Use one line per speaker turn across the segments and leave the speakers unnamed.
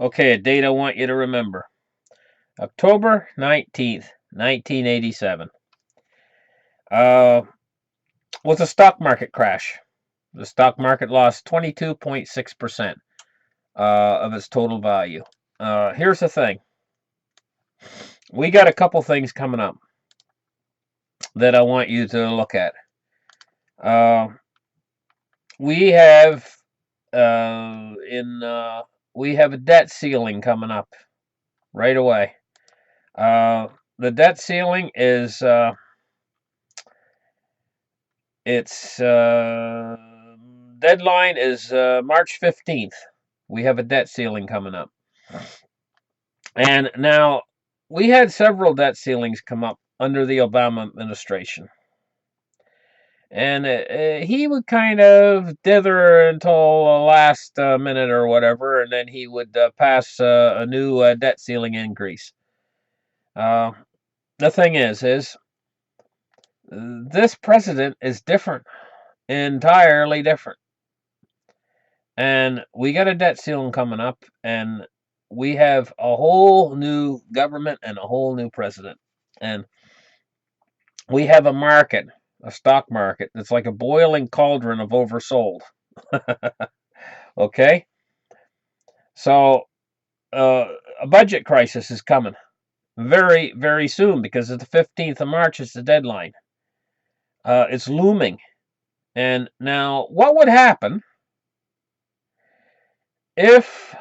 Okay, a date I want you to remember. October 19th, 1987. Uh, was a stock market crash. The stock market lost 22.6% of its total value. Here's the thing. We got a couple things coming up that I want you to look at. Uh, we have in we have a debt ceiling coming up right away. The debt ceiling is its deadline is March 15th. We have a debt ceiling coming up, and now we had several debt ceilings come up under the Obama administration. And he would kind of dither until the last minute or whatever, and then he would pass a new debt ceiling increase. Uh, the thing is this president is different, entirely different, and we got a debt ceiling coming up, and we have a whole new government and a whole new president, and we have a market, a stock market that's like a boiling cauldron of oversold. Okay, so a budget crisis is coming very, very soon because the 15th of March is the deadline. It's looming. And now, what would happen if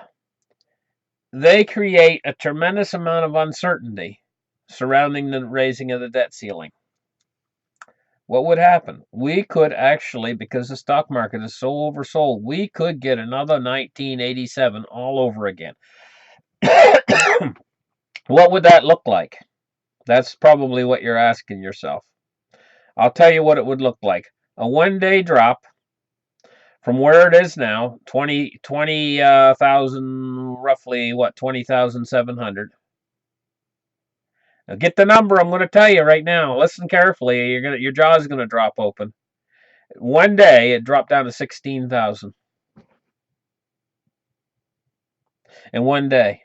they create a tremendous amount of uncertainty surrounding the raising of the debt ceiling? What would happen? We could actually, because the stock market is so oversold, we could get another 1987 all over again. What would that look like? That's probably what you're asking yourself. I'll tell you what it would look like. A 1 day drop from where it is now, 20,000, roughly, what, 20,700. Now get the number I'm going to tell you right now. Listen carefully. Your jaw is going to drop open. 1 day, it dropped down to 16,000. In 1 day.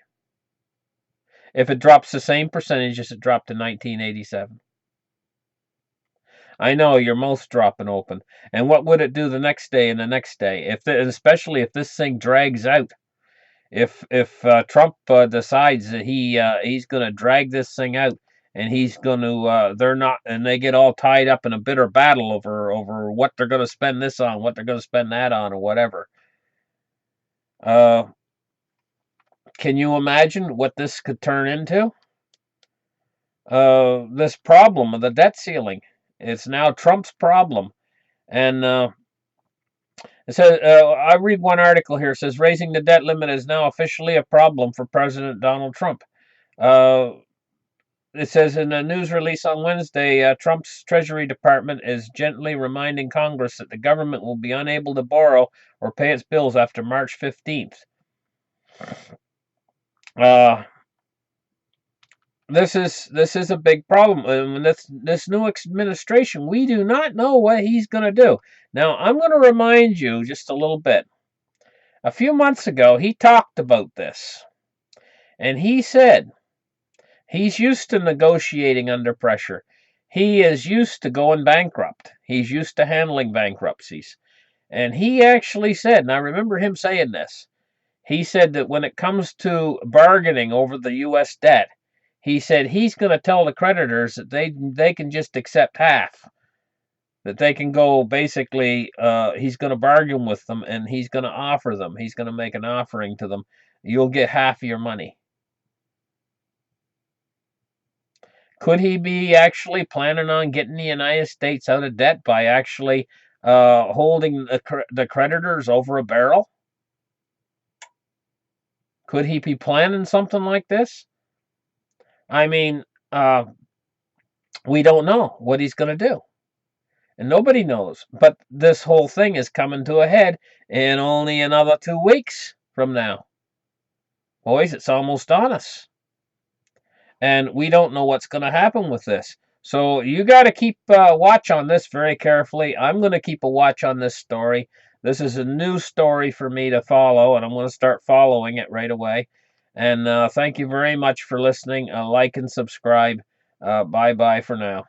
If it drops the same percentage as it dropped in 1987. I know your mouth's dropping open. And what would it do the next day and the next day? Especially if this thing drags out. If Trump decides that he's going to drag this thing out, and he's going to they're not, and they get all tied up in a bitter battle over what they're going to spend this on, what they're going to spend that on, or whatever. Can you imagine what this could turn into? This problem of the debt ceiling. It's now Trump's problem, and it says, I read one article here. It says raising the debt limit is now officially a problem for President Donald Trump. It says in a news release on Wednesday, Trump's Treasury Department is gently reminding Congress that the government will be unable to borrow or pay its bills after March 15th. This is a big problem. And this new administration, we do not know what he's going to do. Now, I'm going to remind you just a little bit. A few months ago, he talked about this, and he said he's used to negotiating under pressure. He is used to going bankrupt. He's used to handling bankruptcies. And he actually said, and I remember him saying this, he said that when it comes to bargaining over the U.S. debt, he said he's going to tell the creditors that they can just accept half. That they can go, basically, he's going to bargain with them, and he's going to offer them. He's going to make an offering to them. You'll get half of your money. Could he be actually planning on getting the United States out of debt by actually holding the creditors over a barrel? Could he be planning something like this? I mean, we don't know what he's going to do. And nobody knows. But this whole thing is coming to a head in only another 2 weeks from now. Boys, it's almost on us. And we don't know what's going to happen with this. So you got to keep watch on this very carefully. I'm going to keep a watch on this story. This is a new story for me to follow, and I'm going to start following it right away. And thank you very much for listening. Like and subscribe. Bye bye for now.